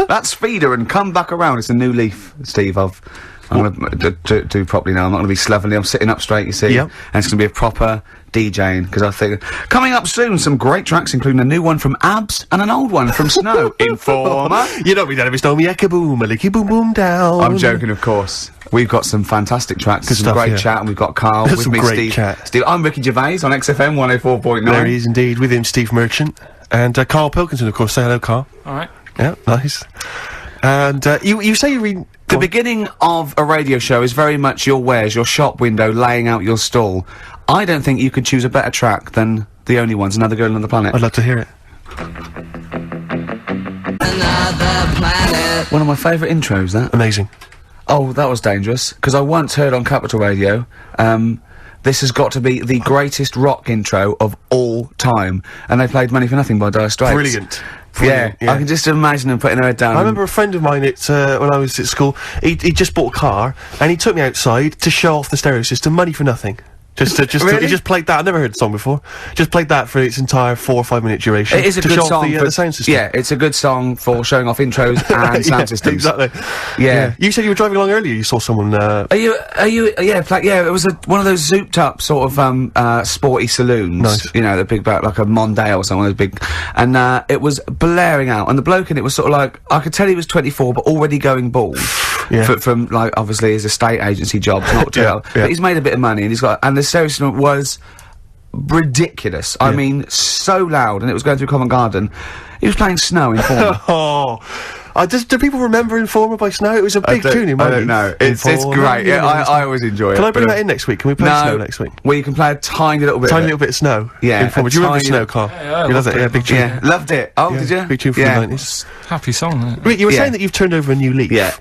That's feeder and come back around. It's a new leaf, Steve. I'm gonna do properly now. I'm not gonna be slovenly. I'm sitting up straight, you see. Yep. And it's gonna be a proper DJing, because I think coming up soon, some great tracks, including a new one from Abs and an old one from Snow. Informer. You don't mean that if it's me ecka boom, a licky boom boom down. I'm joking, of course. We've got some fantastic tracks. Good some stuff, great yeah. chat, and we've got Karl with Some me, great Steve. chat. Steve, I'm Ricky Gervais on XFM 104.9. There he is indeed, with him Steve Merchant. And Karl Pilkington, of course. Say hello, Karl. Alright. Yeah, nice. And you say you read... The beginning of a radio show is very much your wares, your shop window, laying out your stall. I don't think you could choose a better track than The Only Ones, Another Girl on the Planet. I'd love to hear it. Another Planet. One of my favourite intros, that. Amazing. Oh, that was dangerous, because I once heard on Capital Radio, this has got to be the greatest rock intro of all time. And they played Money for Nothing by Dire Straits. Brilliant. Yeah, I can just imagine them putting her head down. I remember a friend of mine, when I was at school, he just bought a car, and he took me outside to show off the stereo system, Money for Nothing. Really? He just played that. I've never heard the song before. Just played that for its entire 4 or 5 minute duration. It is a good song for the sound system. Yeah, it's a good song for showing off intros and sound systems. Exactly. Yeah. You said you were driving along earlier. You saw someone. Yeah, it was one of those zooped up sort of sporty saloons. Nice. You know, the big back, like a Mondale or something, those big, and it was blaring out, and the bloke in it was sort of like, I could tell he was 24, but already going bald. Yeah. From like obviously his estate agency job, not too well. Yeah. But he's made a bit of money, and he's got, and the stereo system was ridiculous. I mean, so loud, and it was going through Covent Garden. He was playing Snow in Informer. Do people remember Informer by Snow? It was a big tune in my I don't know. It's great. Yeah, I always enjoy it. Can I bring that in next week? Can we play Snow next week? Well, you can play a tiny little bit. Tiny little bit of Snow. Yeah. Informer. Do you remember Snow, Karl? Yeah, you loved it. Yeah, big tune. Yeah, loved it. Oh, did you? Big tune from the 90s. Happy song, isn't it? Rick, you were saying that you've turned over a new leaf. Yeah.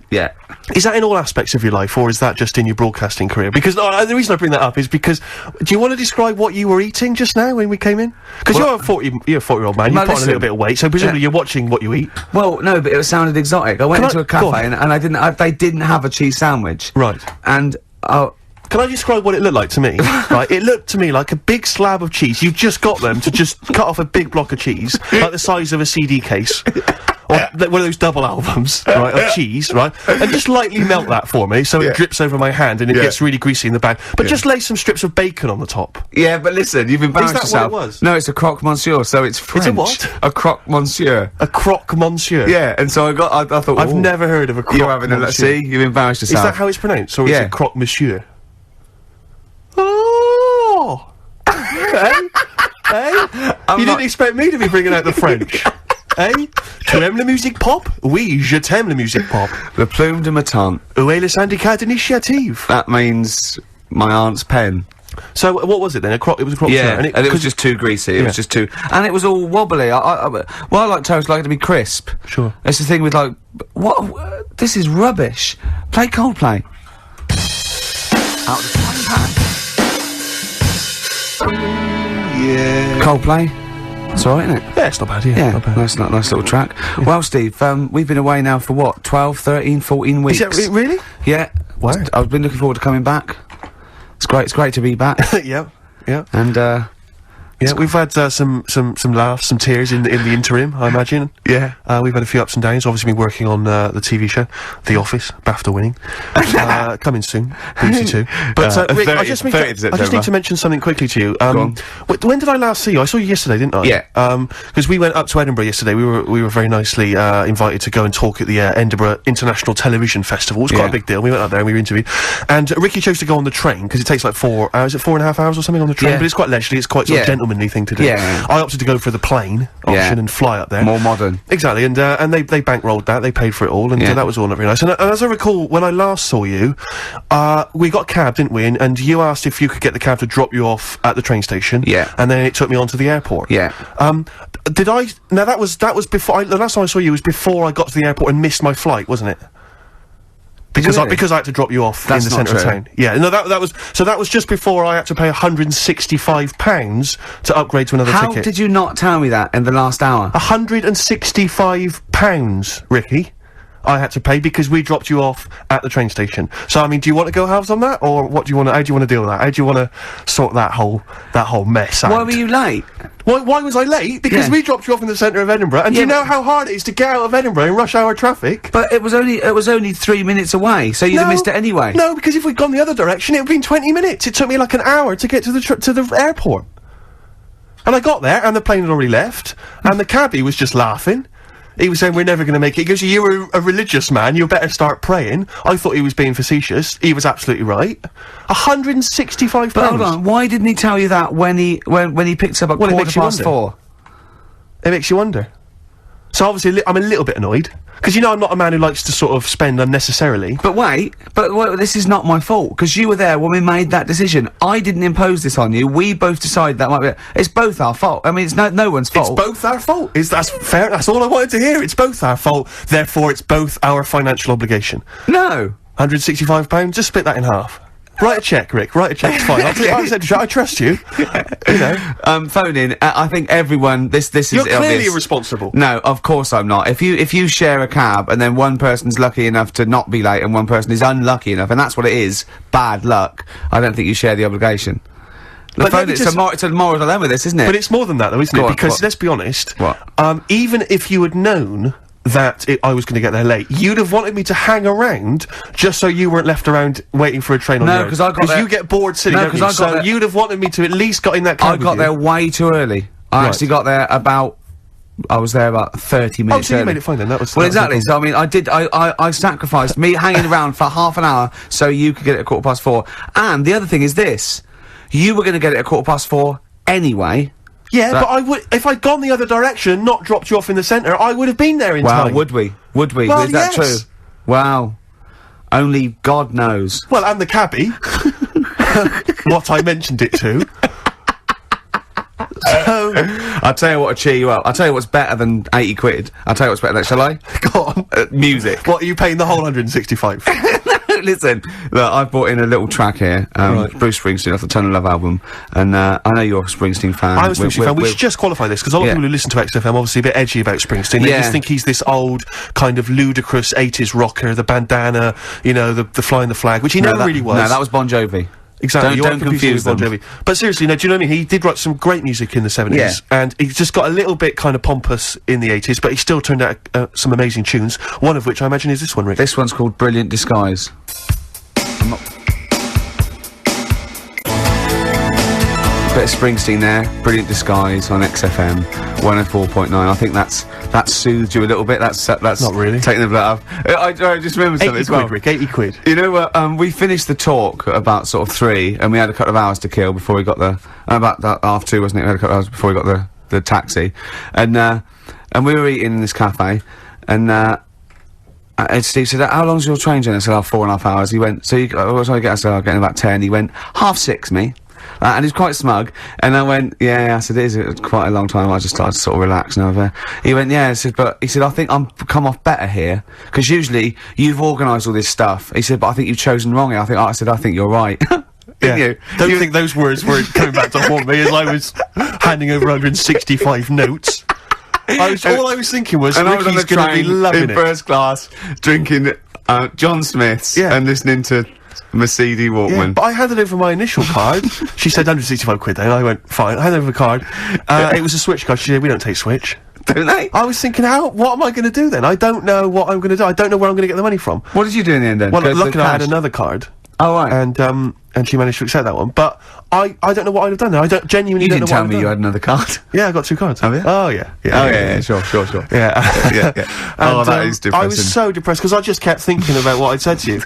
Is that in all aspects of your life, or is that just in your broadcasting career? Because the reason I bring that up is because, do you want to describe what you were eating just now when we came in? Because you're a 40-year-old man. You've put on a little bit of weight, so presumably you're watching what you eat. Well, no, but it sounded exotic. I went into a cafe and they didn't have a cheese sandwich. Right. And can I describe what it looked like to me? Right, it looked to me like a big slab of cheese. You've just got them to just cut off a big block of cheese, like the size of a CD case. Or one of those double albums, right, of cheese, right? And just lightly melt that for me, so it drips over my hand and it gets really greasy in the bag. But just lay some strips of bacon on the top. Yeah, but listen, you've embarrassed yourself. Is that what it was? No, it's a croque monsieur, so it's French. It's a what? A croque monsieur. A croque monsieur? Yeah, and so I thought, I've never heard of a croque you're having monsieur. See, you've embarrassed yourself. Is that how it's pronounced, or is it croque monsieur? Oh! Hey? You didn't expect me to be bringing out the French. Eh? Tu aimes la musique pop? Oui, je t'aime la musique pop. Le plume de ma tante. Où est le syndicat d'initiative? That means my aunt's pen. So what was it then? It was a croque and it was just too greasy. It was just too, and it was all wobbly. I like toast, like it to be crisp. Sure. That's the thing with like, what? This is rubbish. Play Coldplay. Out of the frying pan. Yeah. Coldplay. It's alright, isn't it? Yeah, it's not bad, not bad. Nice little track. Yeah. Well, Steve, we've been away now for what, 12, 13, 14 weeks? Is that really? Yeah. Wow. I've been looking forward to coming back. It's great to be back. Yeah. And, yeah, we've had some laughs, some tears in the interim, I imagine. Yeah. We've had a few ups and downs. Obviously, been working on the TV show, The Office, BAFTA winning, coming soon, BBC 2. But Rick, I just need to mention something quickly to you. When did I last see you? I saw you yesterday, didn't I? Yeah. Because we went up to Edinburgh yesterday. We were very nicely invited to go and talk at the Edinburgh International Television Festival. It was quite a big deal. We went up there and we were interviewed. And Ricky chose to go on the train because it takes like 4 hours, 4.5 hours or something on the train. But it's quite leisurely. It's quite sort of gentlemanly thing to do. Yeah. I opted to go for the plane option and fly up there. More modern. Exactly, and they bankrolled that, they paid for it all, and that was all not very nice. And as I recall, when I last saw you, we got a cab, didn't we? And you asked if you could get the cab to drop you off at the train station. Yeah. And then it took me on to the airport. Yeah. Did I... Now, that was before... the last time I saw you was before I got to the airport and missed my flight, wasn't it? Because I had to drop you off in the centre of town. Yeah, no, that was just before I had to pay £165 to upgrade to another ticket. How did you not tell me that in the last hour? £165, Ricky. I had to pay because we dropped you off at the train station. So, I mean, do you want to go halves on that, or what do you want to, how do you want to deal with that? How do you want to sort that whole mess out? Why were you late? Why was I late? Because we dropped you off in the centre of Edinburgh, and do you know how hard it is to get out of Edinburgh in rush hour traffic? But it was only 3 minutes away, so you'd have missed it anyway. No, because if we'd gone the other direction, it would have been 20 minutes. It took me like an hour to get to the airport. And I got there, and the plane had already left, and the cabbie was just laughing. He was saying, we're never going to make it. He goes, you were a religious man, you better start praying. I thought he was being facetious. He was absolutely right. £165. But hold on, why didn't he tell you that when he picked up at 4:15? It makes you wonder. So obviously, I'm a little bit annoyed. Because you know I'm not a man who likes to sort of spend unnecessarily. But wait, this is not my fault, because you were there when we made that decision. I didn't impose this on you, we both decided that might be it's both our fault. I mean, it's no one's fault. It's both our fault. That's fair, that's all I wanted to hear. It's both our fault, therefore it's both our financial obligation. No. £165, just split that in half. Write a cheque, Rick, write a cheque, it's fine. I trust you. You know. Phone in, I think everyone, this is You're clearly irresponsible. No, of course I'm not. If you share a cab, and then one person's lucky enough to not be late, and one person is unlucky enough, and that's what it is, bad luck, I don't think you share the obligation. But it's a moral dilemma, this, isn't it? But it's more than that, though, isn't it? Because, let's be honest, even if you had known that I was going to get there late, you'd have wanted me to hang around just so you weren't left around waiting for a train on your own. No, because you get bored sitting, don't you? So you'd have wanted me to at least got in that cab. I got there way too early. I actually got there I was there about 30 minutes early. You made it fine then, that was... Well, exactly, so I mean, I sacrificed me hanging around for half an hour so you could get it at 4:15. And the other thing is this, you were going to get it at 4:15 anyway. Yeah, but I would, if I'd gone the other direction and not dropped you off in the centre, I would have been there in time. Wow, would we? Well, is that true? Wow. Only God knows. Well, and the cabbie. What I mentioned it to. So... I'll tell you what to cheer you up. I'll tell you what's better than 80 quid. I'll tell you what's better than, shall I? Go on. Music. What, are you paying the whole 165? Listen, look, I've brought in a little track here, Bruce Springsteen off the Tunnel Love album, and I know you're a Springsteen fan. I'm a Springsteen fan. We should just qualify this, because a lot of people who listen to XFM obviously a bit edgy about Springsteen. They just think he's this old, kind of ludicrous 80s rocker, the bandana, you know, the flying the flag, which he never really was. No, that was Bon Jovi. Exactly, don't confuse them. Bon Jovi. But seriously, no, do you know what I mean? He did write some great music in the 70s, and he just got a little bit kind of pompous in the 80s, but he still turned out some amazing tunes, one of which I imagine is this one, Rick. This one's called Brilliant Disguise. Bit of Springsteen there, Brilliant Disguise on XFM 104.9. I think that's soothed you a little bit. That's not really taking the blood off. I just remember something as well. 80 quid, Rick, 80 quid. You know what? We finished the talk about sort of 3, and we had a couple of hours to kill before we got about half 2, wasn't it? We had a couple of hours before we got the taxi, and we were eating in this cafe, and Steve said, "How long's your train journey?" I said, 4.5 hours. He went, "So what do I get?" I said, "I'll get in about 10. He went, 6:30, me. And he's quite smug, and I went, yeah, I said, it is quite a long time. I just started to sort of relax now. He went, yeah, I said, but he said, I think I'm come off better here, because usually you've organised all this stuff. He said, but I think you've chosen wrong here. I said, I think you're right. Yeah. Don't think those words were coming back to haunt me as I was handing over 165 notes. All I was thinking was, Ricky's going to be loving it. In first class, drinking John Smith's and listening to Mercedes Walkman. Yeah, but I handed over my initial card. She said 165 quid then. I went, fine. I handed over the card. It was a Switch card. She said, we don't take Switch. Don't they? I was thinking, what am I going to do then? I don't know what I'm going to do. I don't know where I'm going to get the money from. What did you do in the end then? Well, luckily I had another card. Oh, right. And she managed to accept that one. But I don't know what I'd have done there. I genuinely don't know what I'd have done. You didn't tell me you had another card. Yeah, I got 2 cards. Have you? Oh, yeah. Sure. Yeah. Oh, that is depressing. I was so depressed, because I just kept thinking about what I'd said to you.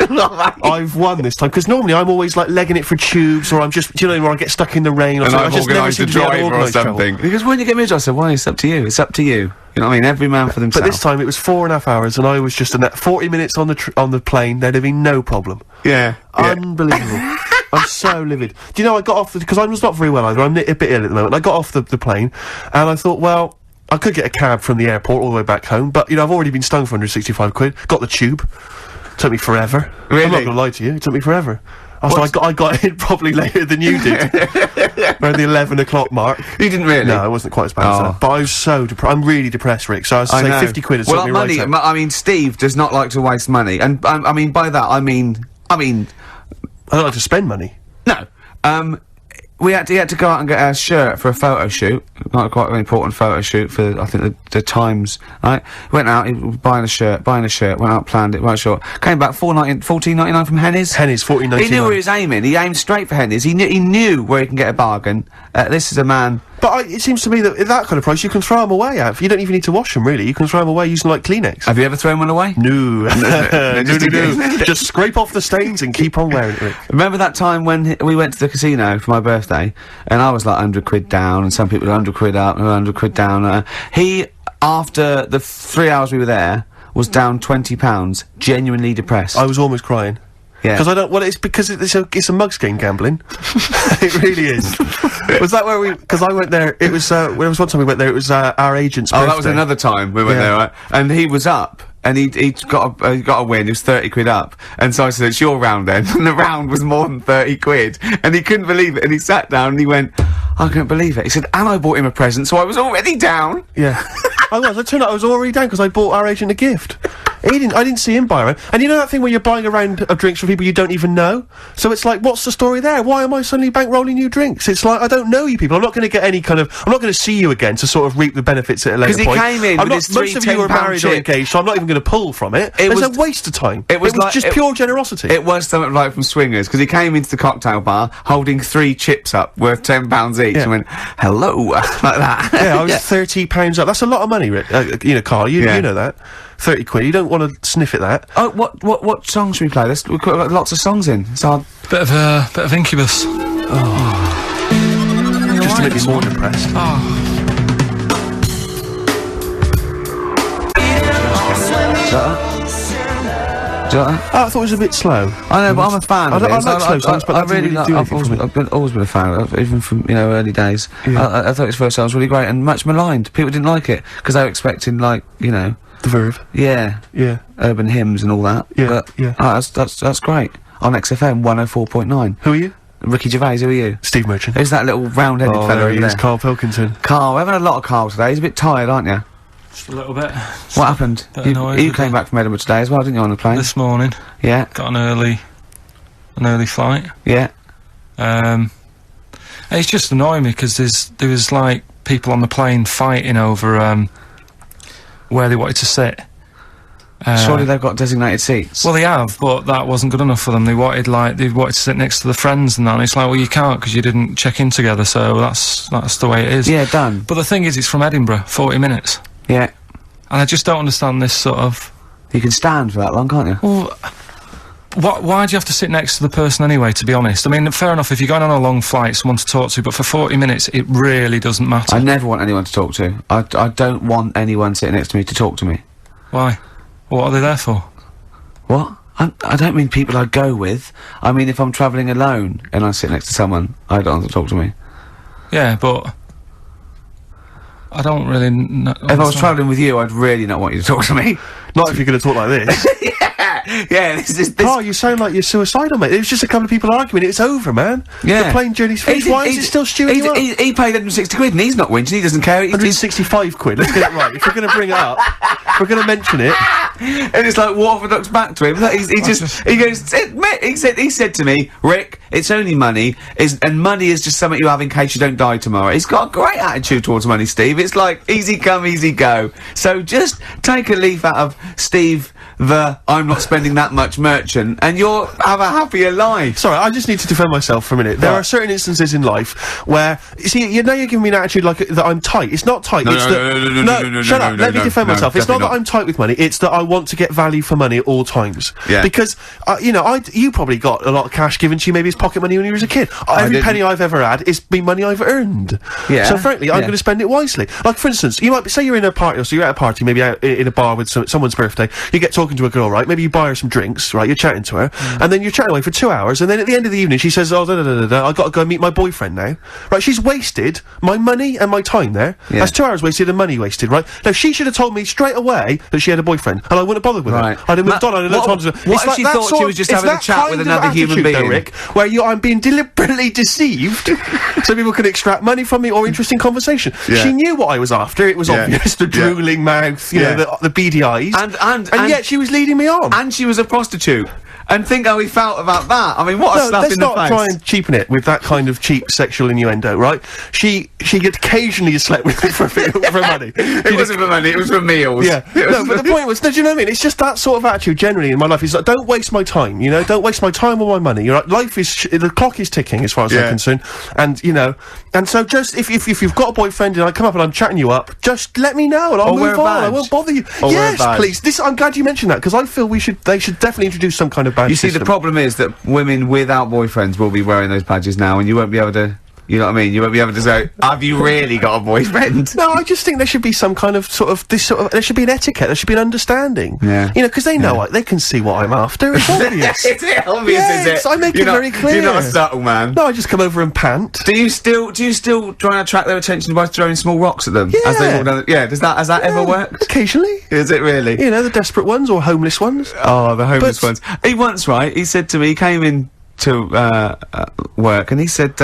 I've won this time, because normally I'm always, like, legging it for tubes, or I'm just, do you know, where I get stuck in the rain, or something. I've organised a driver or something. Because when you get me a job, I said, why, it's up to you. It's up to you. You know what I mean? Every man for themselves. But this time it was 4.5 hours, and I was just in that 40 minutes on the plane. There'd have been no problem. Yeah. Unbelievable. I'm so livid. Do you know, I got off because I was not very well either. I'm a bit ill at the moment. I got off the plane, and I thought, well, I could get a cab from the airport all the way back home, but, you know, I've already been stung for 165 quid. Got the tube. Took me forever. Really? I'm not gonna lie to you. It took me forever. So I got in probably later than you did. Around the 11 o'clock mark. You didn't really? No, I wasn't quite as bad as that. But I was so I'm really depressed, Rick. So I was to say 50 quid is well, something money, right I mean, Steve does not like to waste money. And, I mean, by that, I mean... I don't like to spend money. No. He had to go out and get a shirt for a photo shoot. Quite an important photo shoot for, I think, the Times, right? Went out, he was buying a shirt, went out, planned it, weren't sure. Came back, $14.99 from Henny's. Henny's, $14.99. He knew where he was aiming. He aimed straight for Henny's. He knew where he can get a bargain. This is a man... But it seems to me that at that kind of price, you can throw them away. You don't even need to wash them, really. You can throw them away using, like, Kleenex. Have you ever thrown one away? No. No. Just scrape off the stains and keep on wearing it. Remember that time when we went to the casino for my birthday, and I was like 100 quid down, and some people were 100 quid up and 100 quid down. He, after the 3 hours we were there, was down £20, genuinely depressed. I was almost crying. Yeah. Because I don't, well, it's because it's a mugs game gambling. It really is. Was that where because I went there, it was, there was one time we went there, it was, our agent's birthday. Oh, that was another time we went there, right? And he was up. And he got a win, he was 30 quid up. And so I said, it's your round then. And the round was more than 30 quid. And he couldn't believe it. And he sat down and he went, I couldn't believe it. He said, and I bought him a present, so I was already down. Yeah. I turned out I was already down because I bought our agent a gift. I didn't see him buy a round. And you know that thing where you're buying a round of drinks for people you don't even know? So it's like, what's the story there? Why am I suddenly bankrolling you drinks? It's like, I don't know you people. I'm not going to get any kind of, I'm not going to see you again to sort of reap the benefits at a later point. Because he came in with his most of you are married or engaged, so I'm not even going to pull from it. It was a waste of time. It was just pure generosity. It was something like from Swingers, because he came into the cocktail bar holding 3 chips up worth £10 each and went, hello, like that. Yeah, I was £30 up. That's a lot of money, Rick. You know, Karl, you know that. 30 quid. You don't want to sniff at that. Oh, what song should we play? We've got lots of songs in. So bit of Incubus. Oh. Just to make me more depressed. Oh. I thought it was a bit slow. I know, but I'm a fan of it. I like slow songs, but I've always been a fan of it, even from, you know, early days. Yeah. I thought his first song was really great and much maligned. People didn't like it, because they were expecting, like, you know... The Verve. Yeah. Yeah. Urban hymns and all that. Yeah, but, yeah. That's great. On XFM 104.9. Who are you? Ricky Gervais, who are you? Steve Merchant. Who's that little round-headed fella over there? Karl Pilkington. Karl, we're having a lot of Karl today. He's a bit tired, aren't you? Just a little bit. What happened? You came back from Edinburgh today as well, didn't you, on the plane? This morning. Yeah. Got an early flight. Yeah. It's just annoying me because there was like people on the plane fighting over where they wanted to sit. Surely they've got designated seats. Well, they have, but that wasn't good enough for them. They wanted to sit next to the friends and that, and it's like, well, you can't because you didn't check in together, so that's the way it is. Yeah, done. But the thing is, it's from Edinburgh, 40 minutes. Yeah. And I just don't understand this sort of... You can stand for that long, can't you? Well, why do you have to sit next to the person anyway, to be honest? I mean, fair enough, if you're going on a long flight, someone to talk to, but for 40 minutes, it really doesn't matter. I never want anyone to talk to. I don't want anyone sitting next to me to talk to me. Why? What are they there for? What? I don't mean people I go with. I mean if I'm travelling alone and I sit next to someone, I don't want them to talk to me. Yeah, but... I don't really know... If I was travelling with you, I'd really not want you to talk to me. Not if you're going to talk like this. Yeah, this... Karl, you sound like you're suicidal, mate. It was just a couple of people arguing. It's over, man. Yeah. The plane journey's finished. Why is it still stewing you up? He paid 160 quid and he's not whinging, he doesn't care. 165 quid, let's get it right. If we're going to bring it up, if we're going to mention it... And it's like orthodox back to him. He said to me, Rick, it's only money, and money is just something you have in case you don't die tomorrow. He's got a great attitude towards money, Steve. It's like, easy come, easy go. So just take a leaf out of Steve the I'm not spending that much merchant, and you'll have a happier life. Sorry, I just need to defend myself for a minute. There are certain instances in life where, you see, now you're giving me an attitude like that I'm tight. It's not tight. No, shut up. Let me defend myself. It's not that I'm tight with money. It's that I want to get value for money at all times. Yeah. Because, you know, you probably got a lot of cash given to you maybe as pocket money when you was a kid. Every penny I've ever had is been money I've earned. Yeah. So frankly, I'm going to spend it wisely. Like, for instance, you might say you're in a party, or so you're at a party, maybe out in a bar with someone's birthday. You get talking to a girl, right? Maybe you buy her some drinks, right? You're chatting to her, and then you're chatting away for 2 hours, and then at the end of the evening, she says, "Oh, I got to go meet my boyfriend now." Right? She's wasted my money and my time there. Yeah. That's 2 hours wasted and money wasted, right? Now she should have told me straight away that she had a boyfriend, and I wouldn't have bothered with Right. it. I'd have moved on. I'd have looked on to what if she thought she was just having a chat with another human being? Though, Rick, where I'm being deliberately deceived so people can extract money from me or interesting conversation. Yeah. She knew what I was after. It was obvious. The drooling mouth, you know, the beady eyes. And yet she was leading me on. And she was a prostitute. And think how he felt about that. I mean, what a slap in the face. Let's not try and cheapen it with that kind of cheap sexual innuendo, right? She occasionally slept with me for money. It wasn't for money, it was for meals. Yeah. No, but the point was, no, do you know what I mean? It's just that sort of attitude generally in my life. It's like, don't waste my time, you know? Don't waste my time or my money. You're right? Life is, the clock is ticking as far as I'm concerned. And, you know, and so just, if you've got a boyfriend and I come up and I'm chatting you up, just let me know and I'll move on. I won't bother you. Yes, please. I'm glad you mentioned that, because I feel they should definitely introduce some kind of badge system. The problem is that women without boyfriends will be wearing those badges now, and you won't be able to, you know what I mean? You won't be able to say, have you really got a boyfriend? No, I just think there should be some kind of there should be an etiquette, there should be an understanding. Yeah. You know, because they know, they can see what I'm after. It's obvious. Is it obvious, is it? I make it very clear. You're not a subtle man. No, I just come over and pant. Do you still try and attract their attention by throwing small rocks at them? Yeah. As they walk down has that ever worked? Occasionally. Is it really? You know, the desperate ones or homeless ones. Oh, the homeless ones. He once, right, he said to me, he came in to work and he said,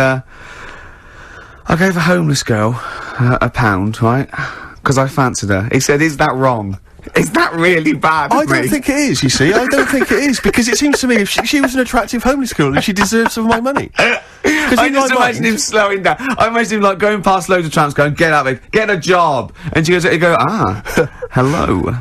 I gave a homeless girl £1, right? Because I fancied her. He said, is that wrong? Is that really bad? I don't think it is, you see. I don't think it is, because it seems to me if she was an attractive homeless girl, then she deserves some of my money. I just imagine him slowing down. I imagine him like going past loads of tramps going, get out of it, get a job. And she goes, hello.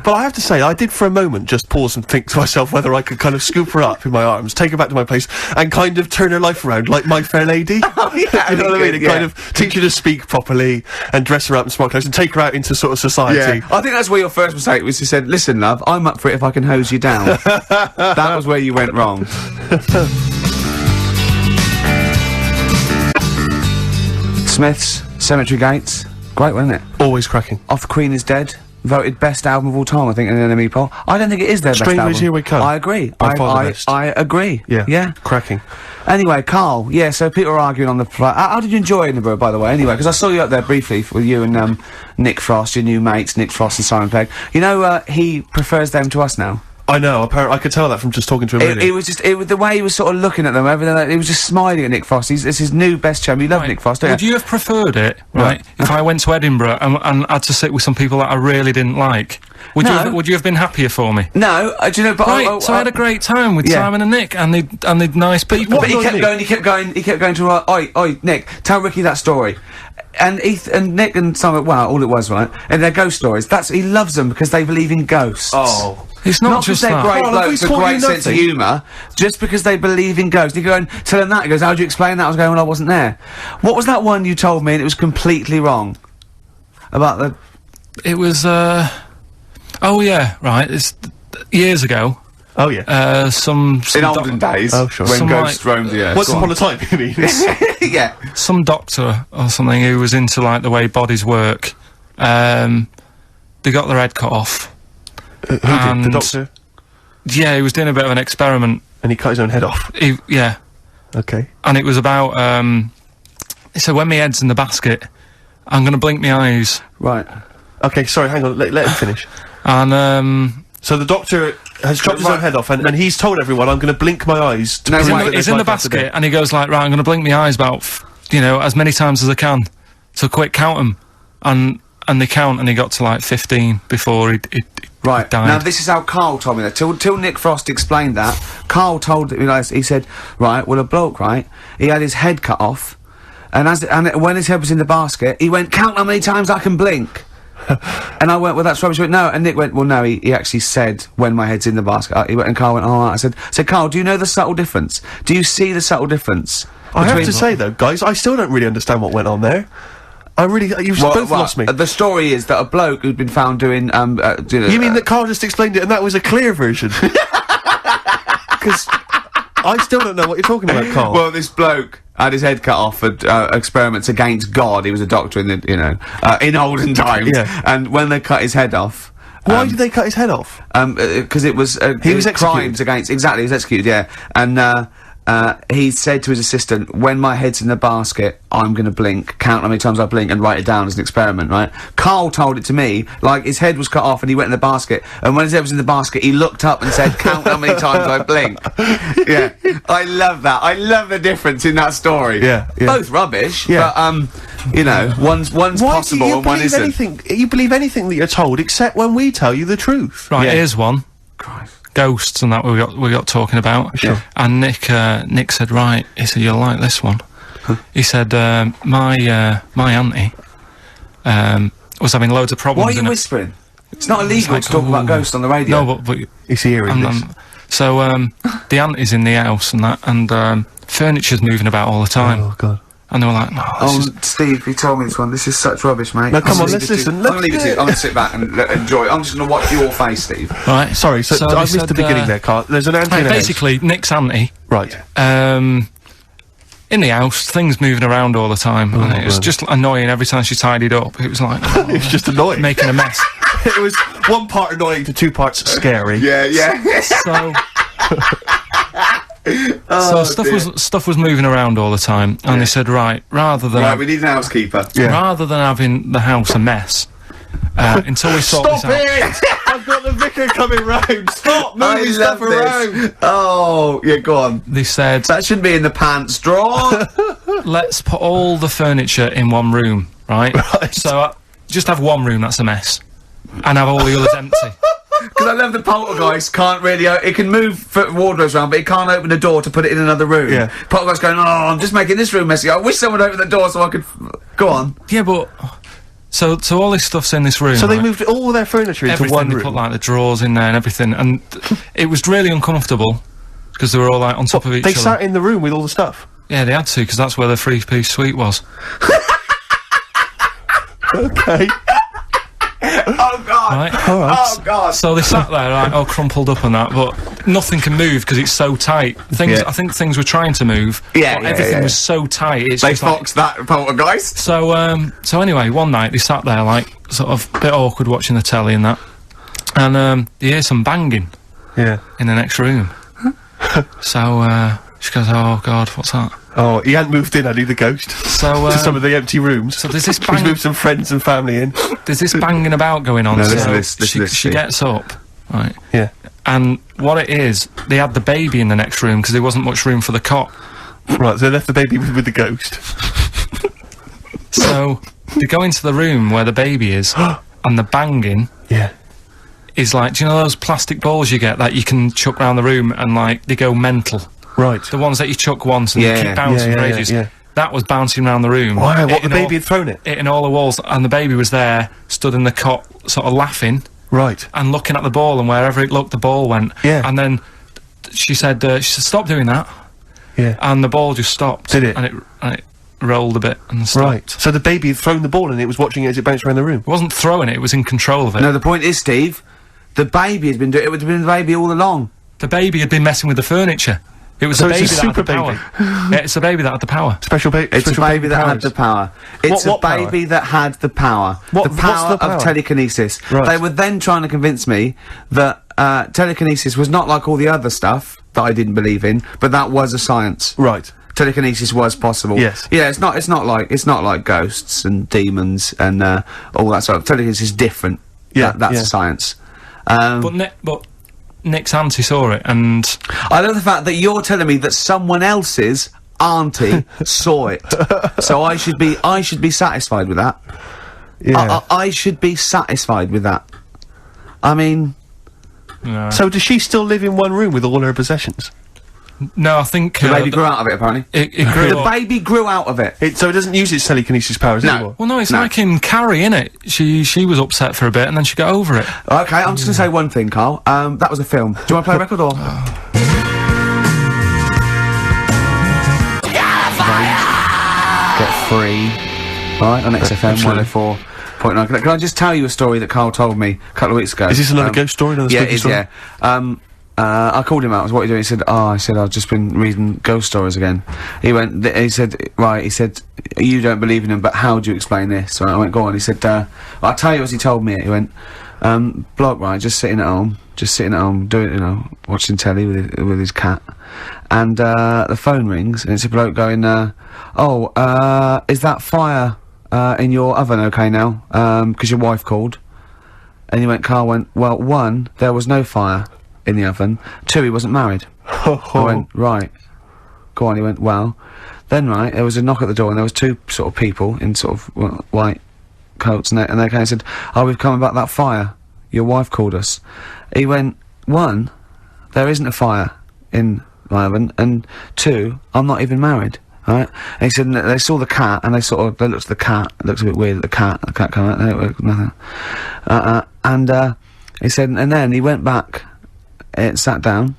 But I have to say, I did for a moment just pause and think to myself whether I could kind of scoop her up in my arms, take her back to my place, and kind of turn her life around like My Fair Lady. Oh, yeah, you know what I mean? And kind of teach her to speak properly and dress her up in smart clothes and take her out into sort of society. Yeah. I think that's where your first mistake was. You said, listen, love, I'm up for it if I can hose you down. That was where you went wrong. Smith's Cemetery Gates. Great, wasn't it? Always cracking. Off the Queen is Dead. Voted best album of all time, I think, in an NME poll. I don't think it is their best album. Strangers Here We Come. I agree. I agree. Yeah. Cracking. Anyway, Karl, yeah, so people are arguing on the flight. How did you enjoy Edinburgh, by the way, anyway? Because I saw you up there briefly with you and, Nick Frost, your new mates, Nick Frost and Simon Pegg. You know, he prefers them to us now. I know, apparently, I could tell that from just talking to him, really. It was just, the way he was sort of looking at them, everything, like, he was just smiling at Nick Frost. It's his new best chum. You love Nick Frost, don't you? Would you have preferred it, right, if I went to Edinburgh and had to sit with some people that I really didn't like? Would you have been happier for me? No, do you know, but so I had a great time with Simon and Nick, and they'd nice people. But he kept going to, oi, Nick, tell Ricky that story. And Nick and Simon, well, all it was, right? And they're ghost stories. He loves them because they believe in ghosts. Oh. It's not just they're that. great blokes, a great sense of humour, just because they believe in ghosts. You go and tell him that, he goes, how do you explain that? I was going, well, I wasn't there. What was that one you told me and it was completely wrong? About the... It was, oh yeah, right, it's years ago. Oh yeah. Some in olden days. Oh sure. When ghosts roamed the earth. Once upon a time, you mean? Yeah. Some doctor or something who was into, like, the way bodies work. They got their head cut off. Who did? The doctor? Yeah, he was doing a bit of an experiment. And he cut his own head off? Yeah. Okay. And it was about, he said, when my head's in the basket, I'm gonna blink my eyes. Right. Okay, sorry, hang on, let him finish. And, so the doctor has chopped his own head off, and he's told everyone, I'm gonna blink my eyes to he's in the basket, and he goes like, right, I'm gonna blink my eyes about, as many times as I can. So quick, count them. And they count, and he got to, like, 15 before he died. Now, this is how Karl told me that. Till Nick Frost explained that, Karl told me, he said, right, well, a bloke, right, he had his head cut off, and when his head was in the basket, he went, count how many times I can blink. And I went, well, that's rubbish. He went, no. And Nick went, well, no, he actually said, when my head's in the basket. He went, and Karl went, oh, I said, Karl, do you know the subtle difference? Do you see the subtle difference? I have to say, though, guys, I still don't really understand what went on there. You've both lost me. The story is that a bloke who'd been found doing, You mean that Karl just explained it and that was a clear version? Because I still don't know what you're talking about, Karl. Well, this bloke had his head cut off for experiments against God. He was a doctor in the, in olden times. Yeah. And when they cut his head off... Why did they cut his head off? Because it was... he was executed. Crimes against... Exactly, he was executed, yeah. And he said to his assistant, when my head's in the basket, I'm gonna blink, count how many times I blink and write it down as an experiment, right? Karl told it to me, like, his head was cut off and he went in the basket, and when his head was in the basket, he looked up and said, count how many times I blink. Yeah. I love that. I love the difference in that story. Yeah. Both rubbish, but, you know, one's possible and one isn't. You believe anything that you're told, except when we tell you the truth. Right, here's one. Christ. Ghosts and that we got talking about. Sure. And Nick said, right, he said, you'll like this one. He said, my auntie, was having loads of problems. Why are you whispering? It's not illegal to talk about ghosts on the radio. No, but he's hearing this. So, the auntie's in the house and that, and, furniture's moving about all the time. Oh, God. And they were like, no, Steve, he told me this one. This is such rubbish, mate. No, come on, let's listen. I'm gonna leave it to you. I'm gonna sit back and enjoy it. I'm just gonna watch your face, Steve. Right. Sorry, so I missed the beginning there, Karl. There's an auntie in the house. Basically, Nick's auntie. Right. In the house, things moving around all the time, and it was just annoying every time she tidied up. It was like, it was just annoying. Making a mess. It was one part annoying to two parts scary. Yeah. So stuff was moving around all the time, and they said, right, we need an housekeeper. Rather than having the house a mess, until we sort this out. Stop it! I've got the vicar coming round. Stop moving stuff around. Oh, yeah, go on. They said that shouldn't be in the pants drawer. Let's put all the furniture in one room, right? So just have one room that's a mess, and have all the others empty. Because I love the poltergeist can't really, it can move wardrobes around, but it can't open the door to put it in another room. Yeah. Poltergeist going, oh, I'm just making this room messy. I wish someone would open the door so I could, go on. Yeah, but, so all this stuff's in this room. So they moved all their furniture into one room? They put, like, the drawers in there and everything, and it was really uncomfortable, because they were all, like, on top of each other. They sat in the room with all the stuff? Yeah, they had to, because that's where the three-piece suite was. Okay. Oh God! Right. All right. Oh God! So they sat there, like, all crumpled up and that, but nothing can move because it's so tight. I think things were trying to move. Yeah, but everything was so tight. It's they just foxed that poltergeist. So anyway, one night they sat there, like, sort of a bit awkward watching the telly and that, and they hear some banging. Yeah. In the next room. So she goes, "Oh God, what's that?" Oh, he hadn't moved in, had he, the ghost? So, to some of the empty rooms. So there's this He's moved some friends and family in. There's this banging about going on. No, so she gets up, right? Yeah. And what it is, they had the baby in the next room because there wasn't much room for the cot. Right, so they left the baby with the ghost. So they go into the room where the baby is, and the banging. Yeah. Is like, do you know those plastic balls you get that you can chuck around the room and, like, they go mental? Right. The ones that you chuck once and they keep bouncing for ages. Yeah. That was bouncing around the room. Wow, what, the baby had thrown it? Hitting all the walls, and the baby was there, stood in the cot, sort of laughing. Right. And looking at the ball, and wherever it looked, the ball went. Yeah. And then she said, stop doing that. Yeah. And the ball just stopped. Did it? And it rolled a bit and stopped. Right. So the baby had thrown the ball and it was watching it as it bounced around the room? It wasn't throwing it, it was in control of it. No, the point is, Steve, the baby has been doing it. It would have been the baby all along. The baby had been messing with the furniture. It was the baby that had the power. Yeah, it's the baby that had the power. Special baby. It's a baby that had the power. It's a baby that had the power. The power of telekinesis. Right. They were then trying to convince me that telekinesis was not like all the other stuff that I didn't believe in, but that was a science. Right. Telekinesis was possible. Yes. Yeah, it's not like ghosts and demons and all that sort of. Telekinesis is different. Yeah, that's a science. But Nick's auntie saw it, and I love the fact that you're telling me that someone else's auntie saw it. So I should be satisfied with that. Yeah. I should be satisfied with that. I mean, no. So does she still live in one room with all her possessions? No, I think the baby grew out of it. Apparently, it grew. The baby grew out of it. So it doesn't use its telekinesis powers anymore. Well, no, it's like in Carrie, innit? She was upset for a bit, and then she got over it. Okay, I'm just gonna say one thing, Karl. That was a film. Do you want to play a record or? Get free. Right on XFM 104.9. Can I just tell you a story that Karl told me a couple of weeks ago? Is this another ghost story? Another spooky story? Yeah. I called him out. I was, what are you doing? He said, I've just been reading ghost stories again. He said, you don't believe in them, but how do you explain this? So I went, go on. He said, I'll tell you as he told me it. He went, bloke, right, just sitting at home, doing, you know, watching telly with his cat, and the phone rings, and it's a bloke going, is that fire in your oven okay now? 'Cause your wife called. And Karl went, well, 1, there was no fire in the oven. 2, he wasn't married. I went, right. Go on. He went, well, then, right, there was a knock at the door, and there was 2 sort of people in sort of white coats, and they came and said, oh, we've come about that fire. Your wife called us. He went, 1, there isn't a fire in my oven, and 2, I'm not even married. Right? And he said, and they saw the cat, and they looked at the cat, it looks a bit weird at the cat came out, nothing. And he said, and then he went back, sat down,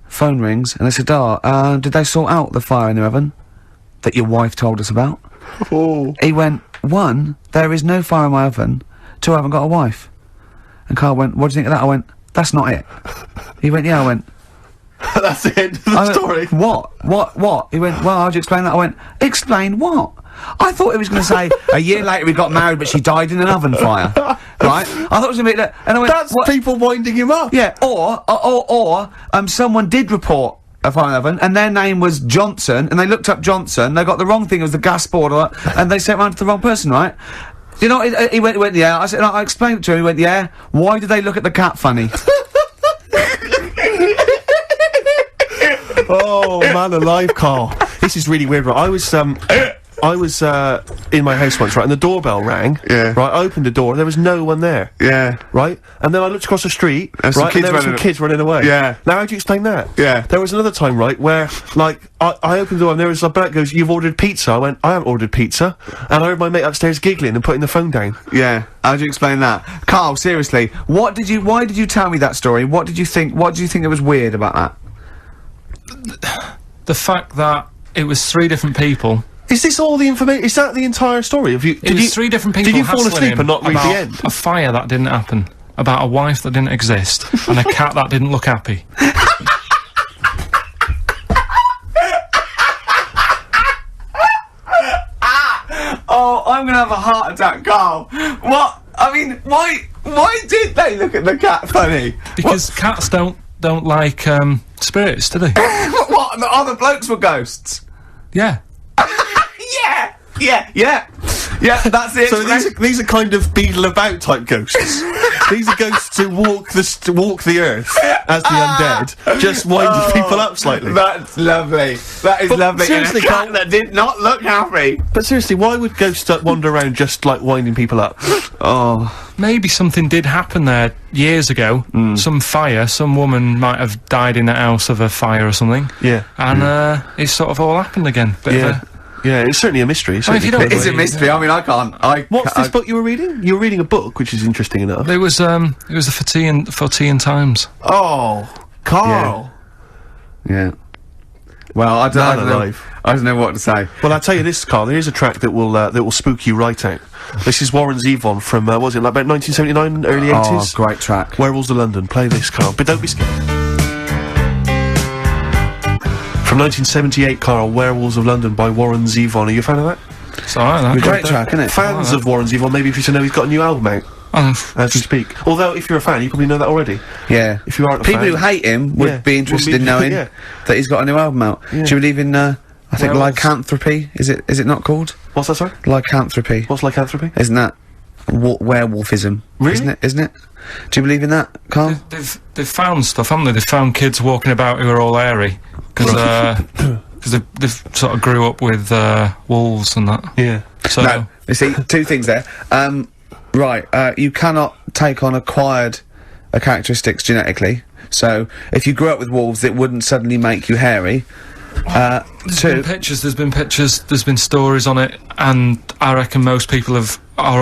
phone rings, and they said, did they sort out the fire in the oven that your wife told us about? Oh. He went, 1, there is no fire in my oven, 2, I haven't got a wife. And Karl went, what do you think of that? I went, that's not it. He went, yeah. I went, that's the end of the story. What? He went, well, how'd you explain that? I went, explain what? I thought he was going to say, a year later we got married, but she died in an oven fire. Right? I thought it was going to be that. And I went, that's what? People winding him up. Yeah, or someone did report a fire in the oven, and their name was Johnson, and they looked up Johnson, they got the wrong thing, it was the gas board, and they sent it round to the wrong person, right? You know, he went, yeah. I said, I explained it to him, he went, yeah. Why did they look at the cat funny? Oh, man alive, Karl. This is really weird, right? I was in my house once, right, and the doorbell rang. Yeah. Right, I opened the door, there was no one there. Yeah. Right? And then I looked across the street, and right, and there were some kids running away. Yeah. Now, how do you explain that? Yeah. There was another time, right, where, like, I opened the door and there was a bloke goes, you've ordered pizza. I went, I haven't ordered pizza. And I heard my mate upstairs giggling and putting the phone down. Yeah. How do you explain that? Karl, seriously, why did you tell me that story? What did you think there was weird about that? The fact that it was 3 different people. Is this all the information? Is that the entire story? It was 3 different people. Did you fall asleep and not read the end? A fire that didn't happen, about a wife that didn't exist, and a cat that didn't look happy. Oh, I'm gonna have a heart attack, Karl. What? I mean, why did they look at the cat funny? Because cats don't like spirits, do they? What? The other blokes were ghosts? Yeah. Yeah, that's it. So these are kind of beetle about type ghosts. These are ghosts who walk the earth as the undead, just winding people up slightly. That's lovely. That is lovely. Seriously, and a cat that did not look happy. But seriously, why would ghosts wander around just like winding people up? Oh, maybe something did happen there years ago. Some fire. Some woman might have died in a house of a fire or something. Yeah. And it's sort of all happened again. Yeah, it's certainly a mystery. If you don't it's a mystery. I mean, I can't. What's this book you were reading? You were reading a book, which is interesting enough. It was the For Tea and Times. Oh, Karl. Yeah. Well, I don't know what to say. Well, I'll tell you this, Karl. There is a track that will spook you right out. This is Warren Zevon from what was it, like about 1979, early 80s? Oh, great track. Werewolves of London. Play this, Karl, but don't be scared. From 1978, Karl, Werewolves of London by Warren Zevon. Are you a fan of that? It's alright, great track, isn't it? Fans of Warren Zevon, maybe if you should know he's got a new album out. As we speak. Although, if you're a fan, you probably know that already. Yeah. If you aren't a People fan, who hate him would be interested in knowing that he's got a new album out. Yeah. Do you believe in, I think lycanthropy? Is it not called? What's that, sorry? Lycanthropy. What's lycanthropy? Isn't that werewolfism? Really? Isn't it? Do you believe in that, Karl? They've found stuff, haven't they? They've found kids walking about who are all hairy. Because they've sort of grew up with wolves and that. Yeah. So no, you see, 2 things there. You cannot take on acquired characteristics genetically. So if you grew up with wolves, it wouldn't suddenly make you hairy. There's been pictures, there's been stories on it, and I reckon a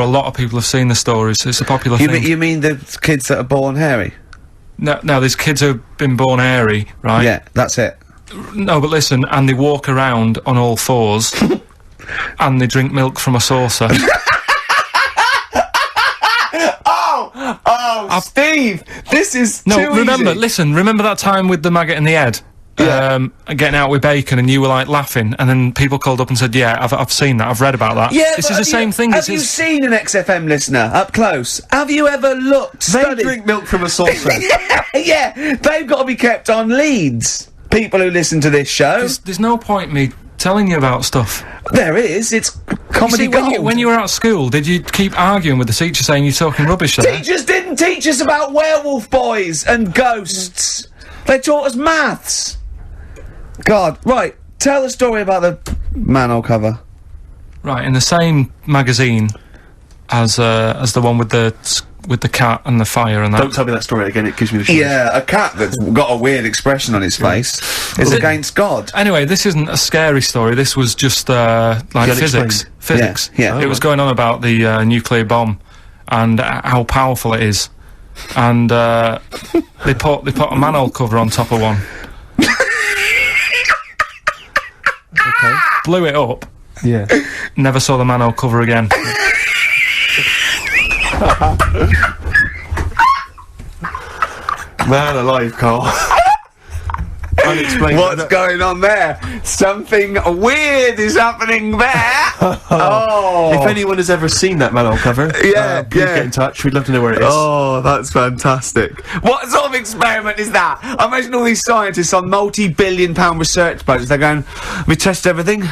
lot of people have seen the stories. It's a popular thing. You mean the kids that are born hairy? No, there's kids who've been born hairy, right? Yeah, that's it. No, but listen, and they walk around on all 4s, and they drink milk from a saucer. Steve, this is remember that time with the maggot in the head? getting out with bacon, and you were like laughing, and then people called up and said, "Yeah, I've seen that. I've read about that." Yeah, this is the same thing. Have you seen an XFM listener up close? Have you ever looked? They drink milk from a saucer. Yeah, they've got to be kept on leads. People who listen to this show. There's no point me telling you about stuff. There is. It's comedy gold. When you were at school, did you keep arguing with the teacher saying you're talking rubbish there? Teachers didn't teach us about werewolf boys and ghosts. They taught us maths. God, right. Tell the story about the manhole cover. Right, in the same magazine as the one with the cat and the fire and that. Don't tell me that story again, it gives me the shivers. Yeah, a cat that's got a weird expression on its face is against God. Anyway, this isn't a scary story, this was just, like physics. Physics. Yeah. It was going on about the, nuclear bomb and how powerful it is. And, they put a manhole cover on top of one. Okay. Blew it up. Yeah. Never saw the manhole cover again. Man alive, Karl. Unexplained. What's going on there? Something weird is happening there. Oh. If anyone has ever seen that manhole cover, please get in touch. We'd love to know where it is. Oh, that's fantastic. What sort of experiment is that? I imagine all these scientists on multi-billion-pound research budgets, they're going, we test everything.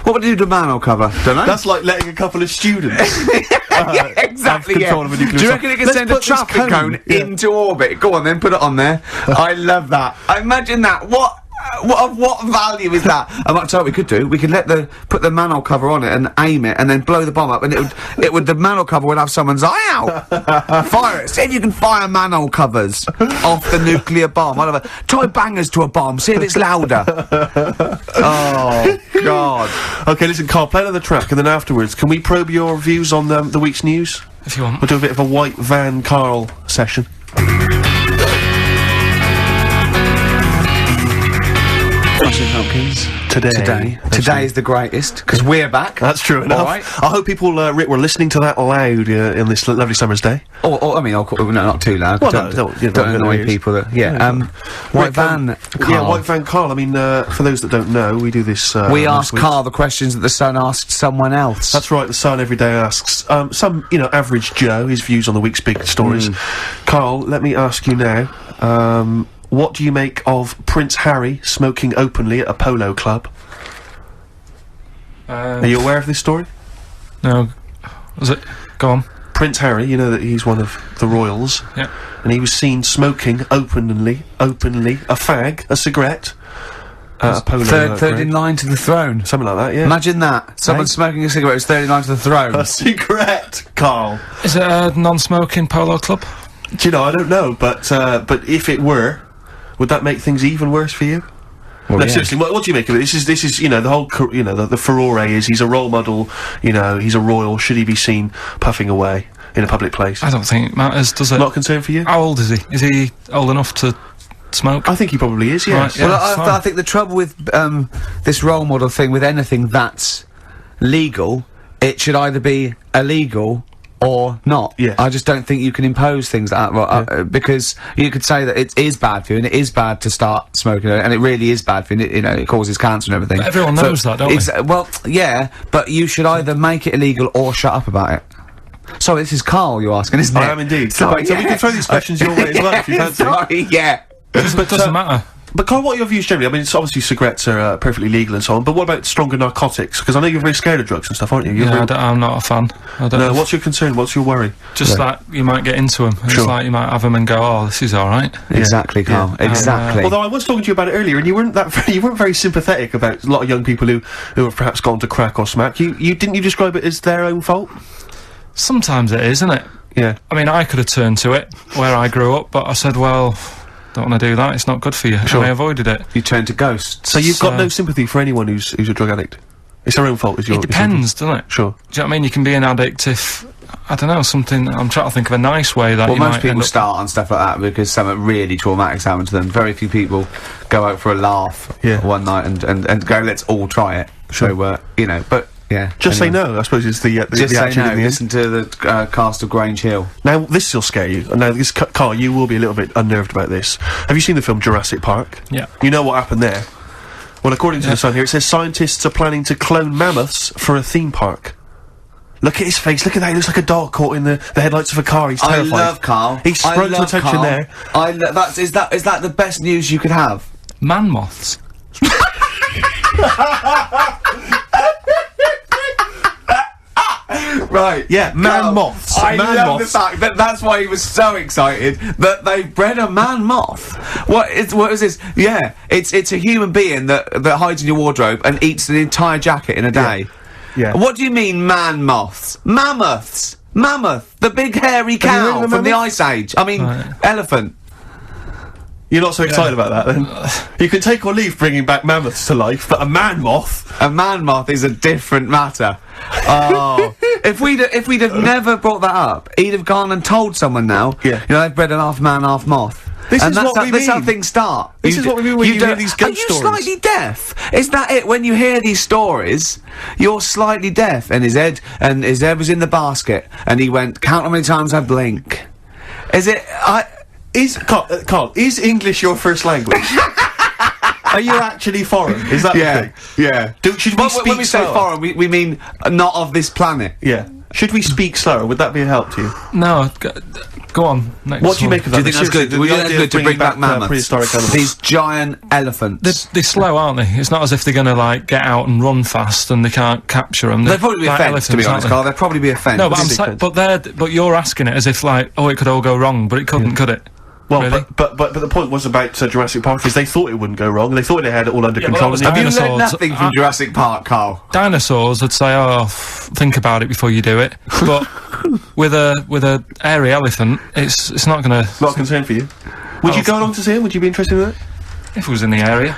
What would you do to manhole cover? Don't know. That's like letting a couple of students yeah, exactly, have control of a nuclear Do you reckon it can send a traffic cone into orbit? Go on then, put it on there. I love that. Imagine that. What value is that? I might tell you what we could do. We could put the manhole cover on it and aim it, and then blow the bomb up, and the manhole cover would have someone's eye out. Fire it. See if you can fire manhole covers off the nuclear bomb. Whatever. Try bangers to a bomb. See if it's louder. Oh God. Okay, listen, Karl, play another track, and then afterwards, can we probe your views on the week's news? If you want. We'll do a bit of a white van Karl session. Pumpkins. Today is the greatest because we're back. That's true enough. All right. I hope people, Rick, were listening to that loud in this lovely summer's day. Or I mean, no, not too loud. Well, don't don't annoy people. White van. Karl. Yeah, white van Karl. I mean, for those that don't know, we do this. We ask Karl the questions that the Sun asked someone else. That's right. The Sun every day asks some, average Joe his views on the week's big stories. Karl, let me ask you now. What do you make of Prince Harry smoking openly at a polo club? Are you aware of this story? No. Was it? Go on. Prince Harry, you know that he's one of the royals. Yeah. And he was seen smoking openly, a fag, a cigarette, at a polo third in line to the throne. Something like that, yeah. Imagine that. Someone smoking a cigarette was third in line to the throne. A cigarette, Karl. Is it a non-smoking polo club? Do you know, I don't know, but if it were, would that make things even worse for you? Well, no, yeah. seriously, what do you make of it? This is, the whole, the furore is he's a role model, he's a royal, should he be seen puffing away in a public place? I don't think it matters, does it? Not a concern for you? How old is he? Is he old enough to smoke? I think he probably is, yes. Right, yeah. Well, I think the trouble with this role model thing, with anything that's legal, it should either be illegal or not. Yes. I just don't think you can impose things like that, because you could say that it is bad for you, and it is bad to start smoking, and it really is bad for you, and it causes cancer and everything. But everyone knows that, don't they? Well, yeah, but you should either make it illegal or shut up about it. Sorry, this is Karl you're asking, isn't it? I am indeed. Sorry, so we can throw these questions your way as well, if you fancy. Sorry, yeah. But it doesn't matter. But Karl, what are your views generally? I mean, it's obviously cigarettes are perfectly legal and so on, but what about stronger narcotics? Because I know you're very scared of drugs and stuff, aren't you? I'm not a fan. No, what's your concern? What's your worry? Just that you might get into them. It's like you might have them and go, oh, this is alright. Exactly, Karl. Exactly. Although I was talking to you about it earlier, and you weren't very sympathetic about a lot of young people who have perhaps gone to crack or smack. Didn't you describe it as their own fault? Sometimes it is, isn't it? Yeah. I mean, I could have turned to it where I grew up, but I said, well, don't want to do that, it's not good for you. Sure. And I avoided it. You turned to ghosts. So you've got no sympathy for anyone who's a drug addict? It's their own fault, It depends, doesn't it? Sure. Do you know what I mean? You can be an addict if, I don't know, something, I'm trying to think of a nice way that you might most people start on stuff like that because something really traumatic's happened to them. Very few people go out for a laugh one night and go, let's all try it. Sure. So, but Yeah. Just say no, I suppose, is the Just say attitude no. in the end. Listen to the cast of Grange Hill. Now, this will scare you. Now, Karl, you will be a little bit unnerved about this. Have you seen the film Jurassic Park? Yeah. You know what happened there? Well, according to the Sun here, it says scientists are planning to clone mammoths for a theme park. Look at his face, look at that, he looks like a dog caught in the headlights of a car, he's terrified. I love Karl. He sprung to attention Karl. there. Is that the best news you could have? Man moths. Right. Yeah, man moths. I Man love moths. the fact that that's why he was so excited that they bred a man moth. What is this? Yeah, it's a human being that hides in your wardrobe and eats an entire jacket in a day. Yeah. What do you mean, man moths? Mammoths. Mammoth, the big hairy Have you heard cow of a from the mammoth? Ice Age. I mean, Right. elephant. You're not so excited about that, then? You can take or leave bringing back mammoths to life, but a man moth? A man moth is a different matter. Oh, if we'd have never brought that up, he'd have gone and told someone now. Yeah. You know, they've bred an half man, half moth. This and is that's what we that's how mean. things start. This is what we mean when you hear don't- these ghost Are you stories. slightly deaf? Is that it? When you hear these stories, you're slightly deaf. And his head was in the basket, and he went, "Count how many times I blink." Is it? Karl, is English your first language? Are you actually foreign? Is that the thing? yeah. Should we But speak when we say slower? foreign, we mean not of this planet. Yeah. Should we speak slower? Would that be a help to you? No, go on. Next What do you one. make of Do that? you think that's good? Seriously, Would you the think that's idea good of to bring bringing back mammoths? prehistoric animals. These giant elephants. They're slow, aren't they? It's not as if they're going to like get out and run fast and they can't capture them. They'd probably be a like fence, to be elephants, honest, aren't Karl. They'd probably be a fence. they? No, but What do you but you're asking it as if like, oh, it could all go wrong, but it couldn't, could it? Well, Really? but the point was about Jurassic Park is they thought it wouldn't go wrong. They thought they had it all under Yeah, but control. that was and Have you learned Dinosaurs. nothing from Jurassic Park, Karl? Dinosaurs would say, oh, think about it before you do it. But with a hairy elephant, it's not going to. not a concern for you. Would you go along to see him? Would you be interested in that? If it was in the area.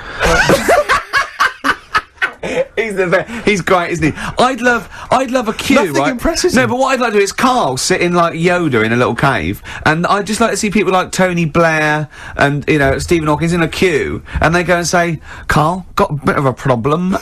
He's great, isn't he? I'd love a queue, Nothing right? impresses No, him. but what I'd like to do is Karl sitting like Yoda in a little cave, and I'd just like to see people like Tony Blair and, you know, Stephen Hawking's in a queue, and they go and say, "Karl, got a bit of a problem."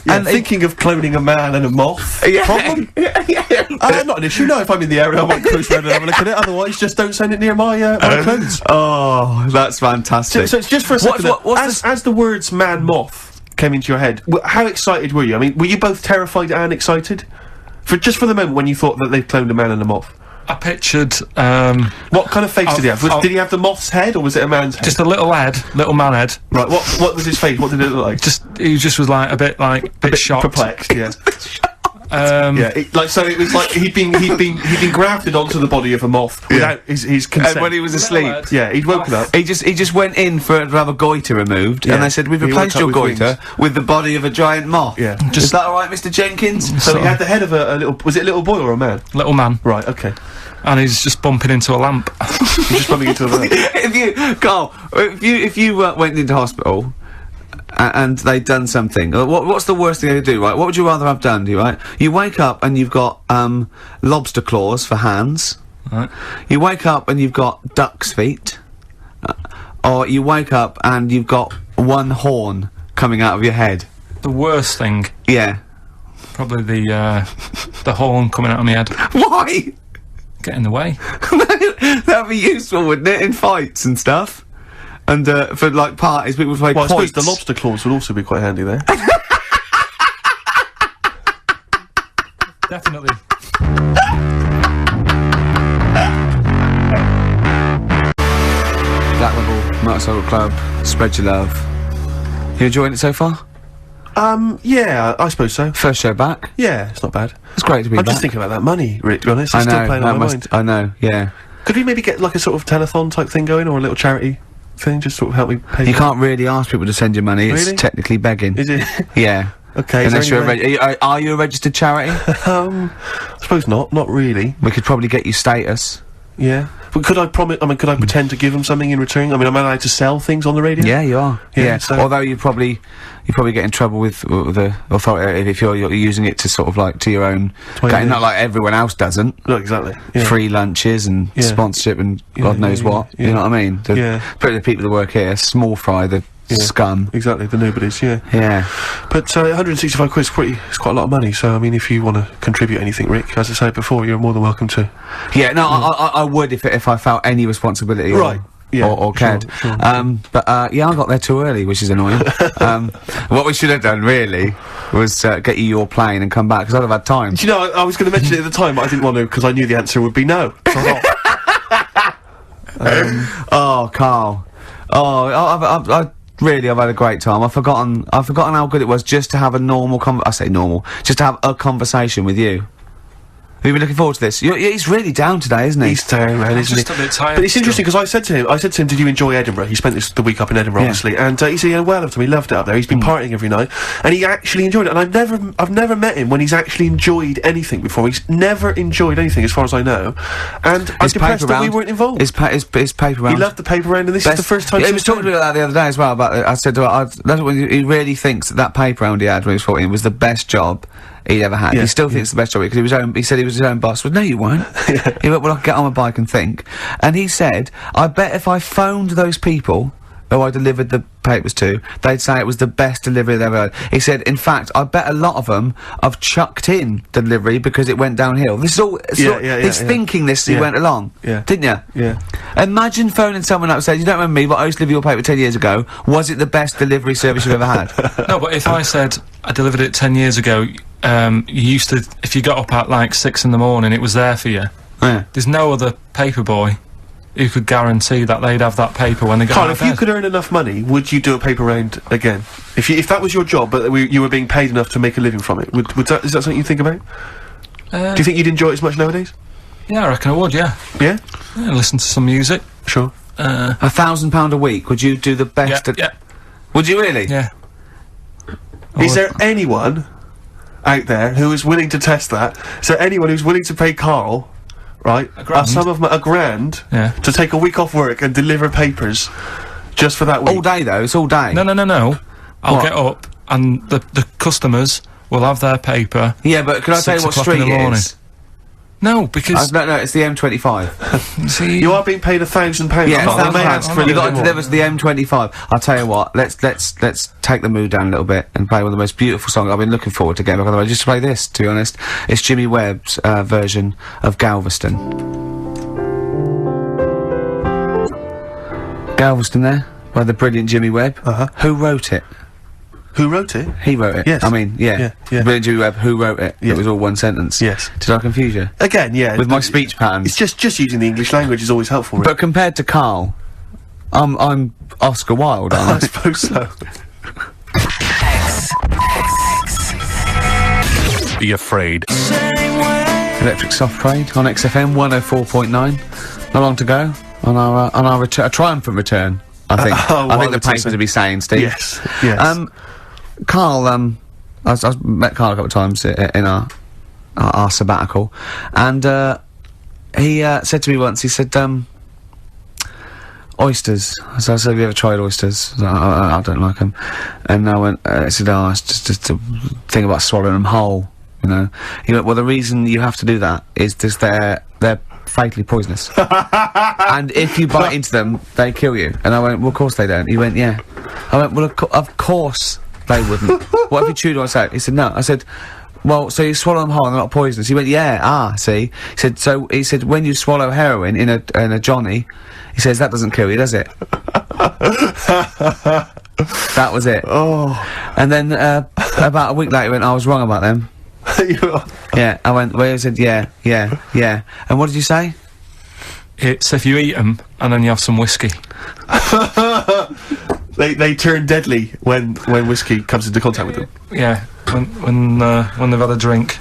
And thinking of cloning a man and a moth. Yeah. Problem? Not an issue. No, if I'm in the area, I might cruise around and have a look at it. Otherwise, just don't send it near my clothes. Oh, that's fantastic. So it's just for a second. What's as the words "man moth" came into your head, how excited were you? I mean, were you both terrified and excited? For the moment when you thought that they'd cloned a man and a moth? I pictured What kind of face did he have? Did he have the moth's head, or was it a man's head? just a little man head. Right. What was his face? What did it look like? He just was like a bit shocked. Perplexed. Yeah. Yeah. It was like he'd been grafted onto the body of a moth without his consent. And when he was asleep, head. Yeah, he'd woken up. he just went in to have a goiter removed, Yeah. and they said, "We've He replaced woke your up with goiter with the body of a giant moth." Yeah. Is that all right, Mr. Jenkins? So he had the head of a little. Was it a little boy or a man? Little man, Right. Okay. and he's just bumping into a lamp. He's just bumping into a man. Karl, if you went into hospital and they'd done something, what's the worst thing they could do, right? What would you rather have done, right? You wake up and you've got lobster claws for hands. Right. You wake up and you've got duck's feet. Or you wake up and you've got one horn coming out of your head. The worst thing, Yeah. probably the horn coming out of my head. Why? Get in the way. That'd be useful, wouldn't it, in fights and stuff? And for like parties, people would play Well, I suppose quoits. the lobster claws would also be quite handy there. Definitely. Black Rebel Motorcycle Club, spread your love. You enjoying it so far? Yeah, I suppose so. First show back. Yeah, it's not bad. It's great to be I'm back. just thinking about that money, Rick, to be honest. I It's know. still playing on my mind. I know. Yeah. Could we maybe get like a sort of telethon type thing going, or a little charity thing, just sort of help me pay? You can't really ask people to send you money. It's Really? technically begging. Is it? Yeah. Okay. is Unless there you're any way- are you a registered charity? I suppose not. Not really. We could probably get you status. Yeah. But could I promise? I mean, could I pretend to give them something in return? I mean, am I allowed to sell things on the radio? Yeah, you are. Yeah, Yeah. so- Although you probably get in trouble with the authority if you're using it to sort of like to your own. my own Not like everyone else doesn't. No, exactly. Yeah. Free lunches and Yeah. sponsorship and Yeah, God knows yeah, what. yeah. You know what I mean? Yeah. But the people that work here, small fry, the scum. Exactly, the nobodies, yeah. Yeah. But 165 quid it's quite a lot of money, so I mean, if you want to contribute anything, Rick, as I said before, you're more than welcome to. Yeah, no, I would if I felt any responsibility. Right. Or cared. Sure. Yeah, I got there too early, which is annoying. What we should have done, really, was get you your plane and come back, because I'd have had time. Do you know, I was going to mention it at the time, but I didn't want to, because I knew the answer would be no. So oh, Karl. Oh, I've had a great time. I've forgotten how good it was just to have a normal just to have a conversation with you. Have you been looking forward to this? He's really down today, isn't he? He's down, man, isn't he? Just a bit tired. But it's interesting, because I said to him, did you enjoy Edinburgh? He spent the week up in Edinburgh, obviously, and he said he had well of time. He loved it up there. He's been partying every night, and he actually enjoyed it. And I've never met him when he's actually enjoyed anything before. He's never enjoyed anything, as far as I know. And I'm depressed that we weren't involved. His paper round. He loved the paper round, and this is the first time. Yeah, he was talking to me about that the other day as well. I said to him, that's when he really thinks that paper round he had when he was 14 was the best job he'd ever had. He still thinks it's the best job because he said he was his own boss. Well, no, you weren't. He went, well, I could get on my bike and think. And he said, I bet if I phoned those people who I delivered the papers to, they'd say it was the best delivery they've ever had. He said, in fact, I bet a lot of them have chucked in the delivery because it went downhill. This is all, he's thinking this as he went along. Yeah. Didn't you? Yeah. Imagine phoning someone up and saying, you don't remember me, but I used to deliver your paper 10 years ago. Was it the best delivery service you've ever had? No, but if I said I delivered it 10 years ago, you used to, if you got up at like 6 in the morning, it was there for you. Yeah. There's no other paper boy who could guarantee that they'd have that paper when they got Karl, out if of you bed. could earn enough money, would you do a paper round again? If that was your job, but you were being paid enough to make a living from it, is that something you think about? Do you think you'd enjoy it as much nowadays? Yeah, I reckon I would, yeah. Yeah? Yeah, listen to some music. Sure. £1,000 a week, would you do the best? Yeah. Would you really? Yeah. Is there anyone out there who is willing to test that? Is there anyone who's willing to pay Karl, right, a sum of a grand to take a week off work and deliver papers just for that week? All day, though. It's all day. No. I'll get up and the customers will have their paper. Yeah, but can I tell you what street it is? No, because... no, it's the M25. See, you are being paid £1,000. Yeah, £1,000. You've got to deliver to the M25. I'll tell you what, let's take the mood down a little bit and play one of the most beautiful songs. I've been looking forward to getting back on the road. Just to play this, to be honest. It's Jimmy Webb's version of Galveston. Galveston there, by the brilliant Jimmy Webb. Who wrote it? Who wrote it? He wrote it. Yes. I mean, yeah. Brilliant Jimmy Webb, who wrote it? It was all one sentence. Yes. Did I confuse you? Again, yeah. With my speech patterns. It's just using the English language is always helpful, But compared to Karl, I'm Oscar Wilde, aren't I? I suppose so. Be afraid. Electric Soft Parade on XFM 104.9. Not long to go on our a triumphant return. I think. I think the papers will be saying, Steve. Yes. Karl, I've met Karl a couple of times in our sabbatical, and he said to me once, he said, oysters. So I said, have you ever tried oysters? I don't like them. And I went, I said, oh, it's just a thing about swallowing them whole, you know. He went, well, the reason you have to do that is just they're fatally poisonous. And if you bite into them, they kill you. And I went, well, of course they don't. He went, yeah. I went, well, of course they wouldn't. What if you chewed on its out? He said, no. I said, well, so you swallow them whole and they're not poisonous. He went, yeah, see. He said, when you swallow heroin in a Johnny, he says, that doesn't kill you, does it? That was it. Oh. And then, about a week later, he went, I was wrong about them. Yeah, I went, well, he said, yeah. And what did you say? It's if you eat them and then you have some whiskey. They turn deadly when whiskey comes into contact with them. Yeah, when they've had a drink.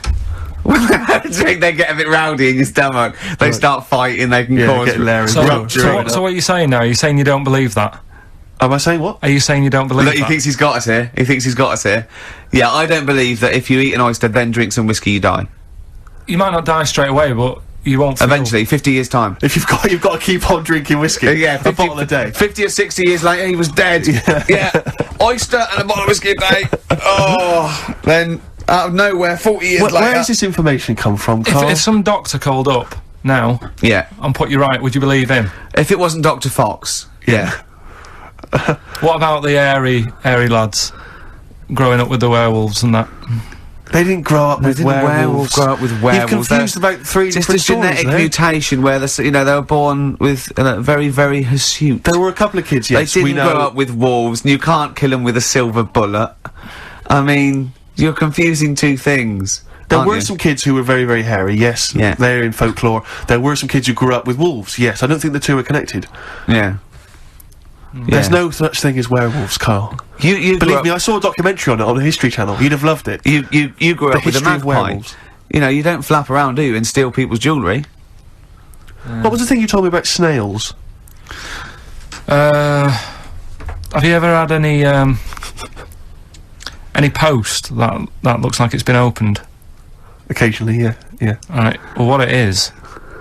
They get a bit rowdy in your stomach. They start fighting. They can cause hilarious. So what are you saying now? Are you saying you don't believe that? Am I saying what? Are you saying you don't believe Look, that? he thinks he's got us here. He thinks he's got us here. Yeah, I don't believe that if you eat an oyster, then drink some whiskey, you die. You might not die straight away, but you won't. Eventually, 50 years time. If you've got to keep on drinking whiskey. Yeah, 50, a bottle a day. 50 or 60 years later, he was dead. Yeah. Oyster and a bottle of whiskey a day. Oh, then out of nowhere, 40 years later. Where does this information come from, Karl? If some doctor called up now, yeah, and put you right, would you believe him? If it wasn't Dr. Fox, yeah. What about the airy lads growing up with the werewolves and that? They didn't grow up with werewolves. Grow up with werewolves. You've confused about three just different a genetic stories, mutation where they were born with very, very hirsute. There were a couple of kids, yes, they didn't grow up with wolves, and you can't kill them with a silver bullet. I mean, you're confusing two things. There were some kids who were very, very hairy, yes. Yeah. They're in folklore. There were some kids who grew up with wolves, yes. I don't think the two are connected. Yeah. There's no such thing as werewolves, Karl. You believe me, I saw a documentary on it on the History Channel. You'd have loved it. You grew up with a magpie. Werewolves. You know, you don't flap around, do you, and steal people's jewellery. What was the thing you told me about snails? Have you ever had any post that looks like it's been opened? Occasionally, yeah. Alright, well what it is,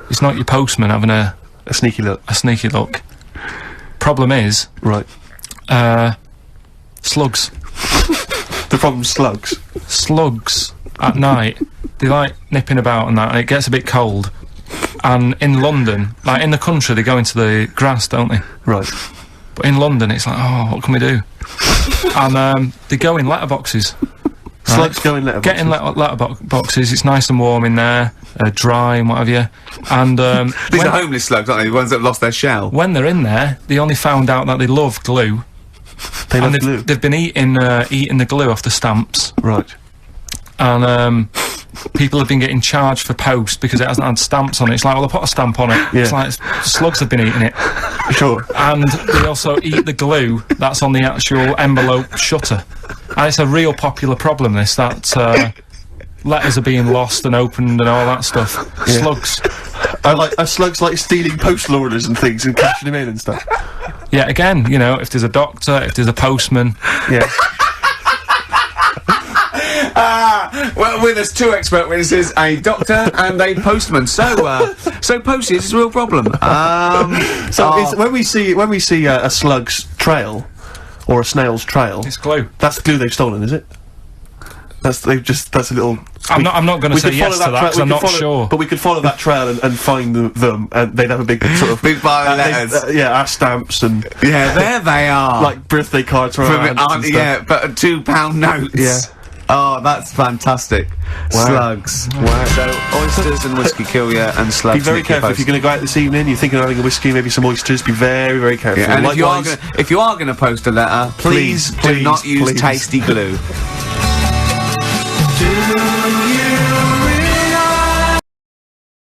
it's not your postman having a sneaky look. A sneaky look. Problem is... Right. Slugs. The problem's slugs. Slugs, at night, they like nipping about and that, and it gets a bit cold. And in London, like in the country, they go into the grass, don't they? Right. But in London, it's like, oh, what can we do? And they go in letterboxes. Slugs go in letterboxes? Get in letterboxes, it's nice and warm in there, dry and what have you. And these are homeless slugs, aren't they? The ones that have lost their shell. When they're in there, they only found out that they love glue. They've been eating the glue off the stamps. Right. And people have been getting charged for post because it hasn't had stamps on it. It's like, well, they put a stamp on it. Yeah. It's like slugs have been eating it. Sure. And they also eat the glue that's on the actual envelope shutter. And it's a real popular problem, this, that letters are being lost and opened and all that stuff. Yeah. Slugs. Are slugs like stealing postal orders and things and cashing them in and stuff? Yeah, again, you know, if there's a doctor, if there's a postman. Yeah. Well, with us two expert witnesses, a doctor and a postman. So postage is a real problem. When we see a slug's trail or a snail's trail, it's glue. That's glue they've stolen, is it? That's a little. I'm not going to say yes to that because I'm not sure. But we could follow that trail and find them, and they'd have a big sort of big pile of letters. Our stamps and there they are, like birthday cards from our yeah, but £2 notes. Yeah. Oh, that's fantastic. Wow. Slugs. Wow. So, oysters and whiskey kill you, and slugs. Be very careful if you're going to go out this evening, you're thinking of having a whiskey, maybe some oysters, be very, very careful. Yeah, and if you are going to post a letter, please do not use tasty glue. Do you